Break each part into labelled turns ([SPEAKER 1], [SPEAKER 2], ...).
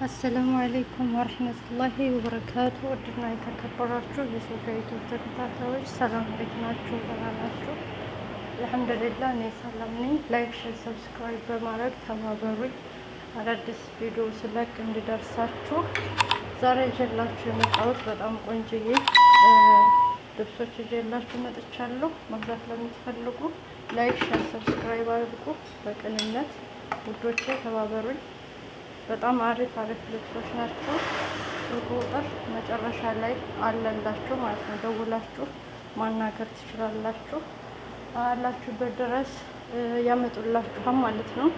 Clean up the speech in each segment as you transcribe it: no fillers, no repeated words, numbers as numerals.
[SPEAKER 1] አሰላሙ አለይኩም ወረህመቱላሂ ወበረካቱ። ውድና የተከበራችሁ የሶፊያ ዩቲዩብ ተከታታዮች ሰላም፣ እንዴት ናችሁ? ደህና ናችሁ? አልሐምዱሊላህ እኔ ሰላም ነኝ። ላይክ፣ ሼር፣ ሰብስክራይብ በማድረግ ተባበሩኝ አዳዲስ ቪዲዮ ስለቅ እንዲደርሳችሁ። ዛሬ ይዤላችሁ የመጣሁት በጣም ቆንጅዬ ልብሶች ይዤላችሁ መጥቻለሁ። መግዛት ለምትፈልጉ ላይክ፣ ሼር፣ ሰብስክራይብ አድርጉ። በቅንነት ውዶቼ ተባበሩኝ። በጣም አሪፍ ልብሶች ናቸው። ስልክ ቁጥር መጨረሻ ላይ አለላችሁ ማለት ነው። ደውላችሁ ማናገር ትችላላችሁ። አላችሁበት ድረስ ያመጡላችኋል ማለት ነው።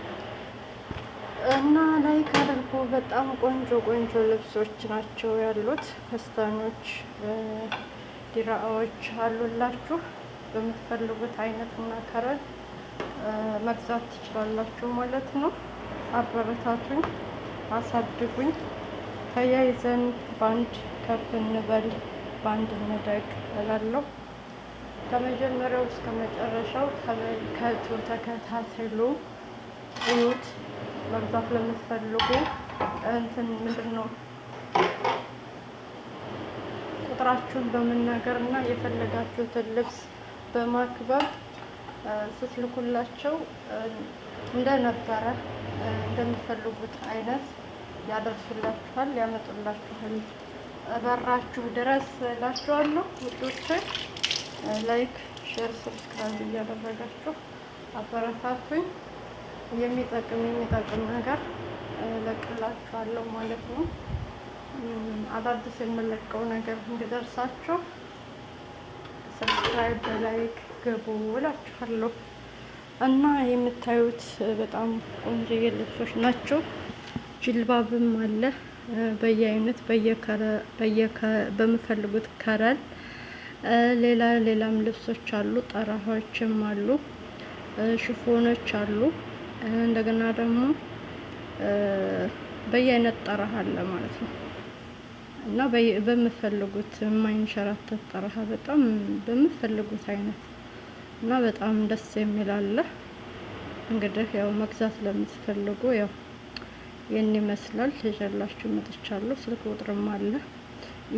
[SPEAKER 1] እና ላይክ አድርጉ። በጣም ቆንጆ ልብሶች ናቸው ያሉት። ፈስታኖች፣ ዲራዎች አሉላችሁ። በምትፈልጉት አይነትና ከረን መግዛት ትችላላችሁ ማለት ነው። አበረታቱኝ፣ አሳድጉኝ። ተያይዘን ባንድ ከፍ እንበል፣ ባንድ እንደግ እላለሁ። ከመጀመሪያው እስከ መጨረሻው ተመልከቱ፣ ተከታተሉ፣ እዩት። መግዛት ለምትፈልጉ ምንድን ነው ቁጥራችሁን በመናገር እና የፈለጋችሁትን ልብስ በማክበር ስትልኩላቸው እንደነበረ እንደምትፈልጉት አይነት ያደርሱላችኋል፣ ያመጡላችኋል በራችሁ ድረስ እላችኋለሁ። ውዶቼ ላይክ፣ ሼር፣ ሰብስክራይብ እያደረጋችሁ አበረታቱኝ። የሚጠቅም ነገር እለቅላችኋለሁ ማለት ነው። አዳዲስ የምለቀው ነገር እንዲደርሳችሁ ሰብስክራይብ በላይክ ግቡ እላችኋለሁ። እና የምታዩት በጣም ቆንጆ ልብሶች ናቸው። ጅልባብም አለ በየአይነት በምፈልጉት ከረል። ሌላም ልብሶች አሉ። ጠራሆችም አሉ፣ ሽፎኖች አሉ። እንደገና ደግሞ በየአይነት ጠራህ አለ ማለት ነው። እና በምፈልጉት የማይንሸራተት ጠራህ በጣም በምፈልጉት አይነት እና በጣም ደስ የሚል አለ። እንግዲህ ያው መግዛት ለምትፈልጉ ያው ይህን ይመስላል። ይዤላችሁ መጥቻለሁ። ስልክ ቁጥርም አለ።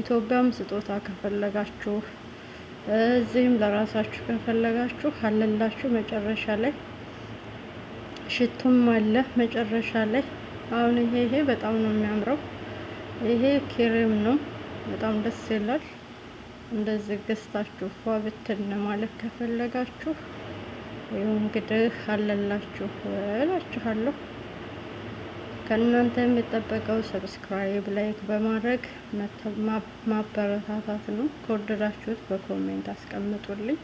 [SPEAKER 1] ኢትዮጵያም ስጦታ ከፈለጋችሁ እዚህም ለራሳችሁ ከፈለጋችሁ አለላችሁ። መጨረሻ ላይ ሽቱም አለ መጨረሻ ላይ። አሁን ይሄ በጣም ነው የሚያምረው። ይሄ ክሬም ነው፣ በጣም ደስ ይላል። እንደዚህ ገዝታችሁ ፏ ብትን ማለት ከፈለጋችሁ ይኸው እንግዲህ አለላችሁ እላችኋለሁ። ከእናንተ የሚጠበቀው ሰብስክራይብ፣ ላይክ በማድረግ ማበረታታት ነው። ከወደዳችሁት በኮሜንት አስቀምጡልኝ።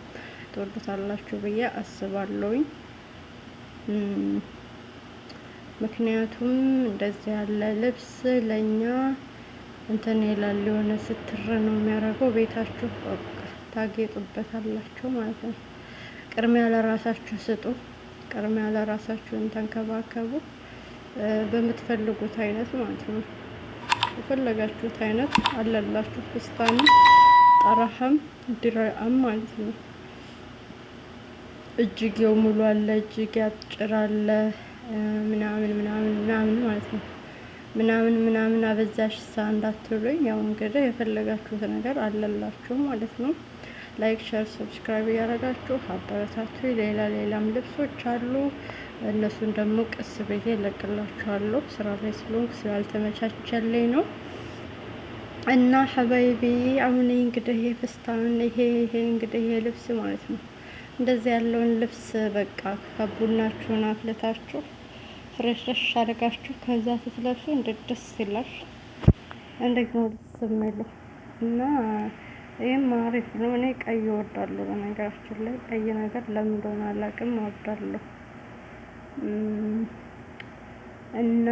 [SPEAKER 1] ትወዱታላችሁ ብዬ አስባለሁኝ። ምክንያቱም እንደዚህ ያለ ልብስ ለኛ እንትን ይላል፣ የሆነ ስትር ነው የሚያደርገው። ቤታችሁ ታጌጡበታላችሁ ማለት ነው። ቅድሚያ ለራሳችሁ ስጡ፣ ቅድሚያ ለራሳችሁን ተንከባከቡ። በምትፈልጉት አይነት ማለት ነው። የፈለጋችሁት አይነት አለላችሁ። ፍስታንም ጠራህም ድራም ማለት ነው። እጅጌው ሙሉ አለ፣ እጅጌ አጭር አለ፣ ምናምን ማለት ነው። ምናምን አበዛሽ እንዳትሉኝ። ያው እንግዲህ የፈለጋችሁት ነገር አለላችሁ ማለት ነው። ላይክ፣ ሼር፣ ሰብስክራይብ እያደረጋችሁ አበረታቱ። ሌላም ልብሶች አሉ። እነሱን ደግሞ ቀስ ብዬ እለቅላችኋለሁ። ስራ ላይ ስለሆንኩ ስላልተመቻቸልኝ ነው። እና ሀባይቢ አሁን እንግዲህ የፍስታን ይሄ እንግዲህ ይሄ ልብስ ማለት ነው። እንደዚህ ያለውን ልብስ በቃ ከቡናችሁን አፍልታችሁ ፍሬሽ አድርጋችሁ ከዛ ስትለብሱ እንዴት ደስ ይላል! እንዴት ነው ደስ የሚለው! እና ይሄም አሪፍ ነው። እኔ ቀይ እወዳለሁ። በነገራችን ላይ ቀይ ነገር ለምን እንደሆነ አላውቅም፣ እወዳለሁ። እና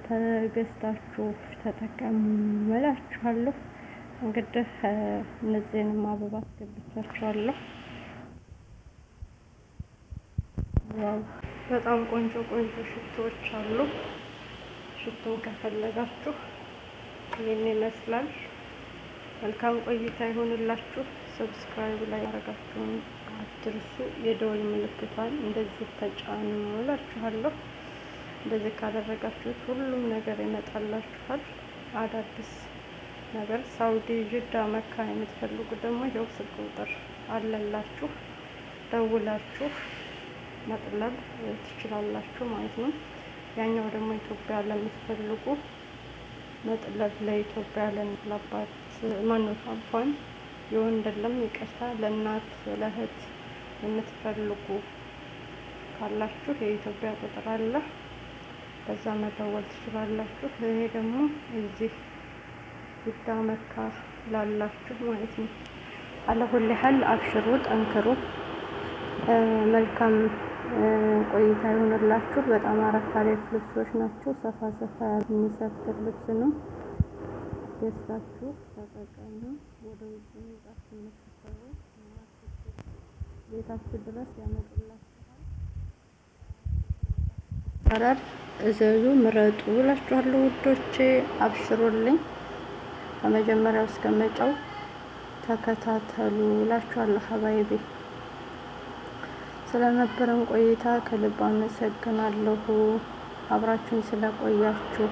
[SPEAKER 1] ተገዝታችሁ ተጠቀሙ እላችኋለሁ። እንግዲህ እነዚህንም አበባ አስገብቻችኋለሁ። ያው በጣም ቆንጆ ሽቶዎች አሉ። ሽቶ ከፈለጋችሁ ይህን ይመስላል። መልካም ቆይታ ይሆንላችሁ። ሰብስክራይብ ላይ ያደረጋችሁን አትርሱ። የደወል ምልክቷን እንደዚህ ተጫኑ እላችኋለሁ። እንደዚህ ካደረጋችሁት ሁሉም ነገር ይመጣላችኋል። አዳዲስ ነገር ሳውዲ፣ ጅዳ፣ መካ የምትፈልጉ ደግሞ ይኸው ስልክ ቁጥር አለላችሁ፣ ደውላችሁ መጥለብ ትችላላችሁ ማለት ነው። ያኛው ደግሞ ኢትዮጵያ ለምትፈልጉ መጥለብ ለኢትዮጵያ ለአባት ማነው እንኳን የወንድ የለም ይቅርታ፣ ለእናት ለእህት የምትፈልጉ ካላችሁ የኢትዮጵያ ቁጥር አለ፣ በዛ መደወል ትችላላችሁ። ይሄ ደግሞ እዚህ ጅዳ መካ ላላችሁ ማለት ነው። አለሁል ያህል አብሽሩ፣ ጠንክሩ፣ መልካም ቆይታ ይሆንላችሁ። በጣም አረፍ አሪፍ ልብሶች ናቸው። ሰፋ ሰፋ የሚሰፍር ልብስ ነው። ገዝታችሁ ተጠቀሙ። ወደ ውጭ መውጣት የምትሰሩ ቤታችሁ ድረስ ያመጡላችኋል። አራር እዘዙ፣ ምረጡ እላችኋለሁ ውዶቼ። አብሽሩልኝ፣ ከመጀመሪያው እስከ መጨው ተከታተሉ እላችኋለሁ ሀባይቤ። ስለነበረን ቆይታ ከልብ አመሰግናለሁ። አብራችሁን ስለቆያችሁ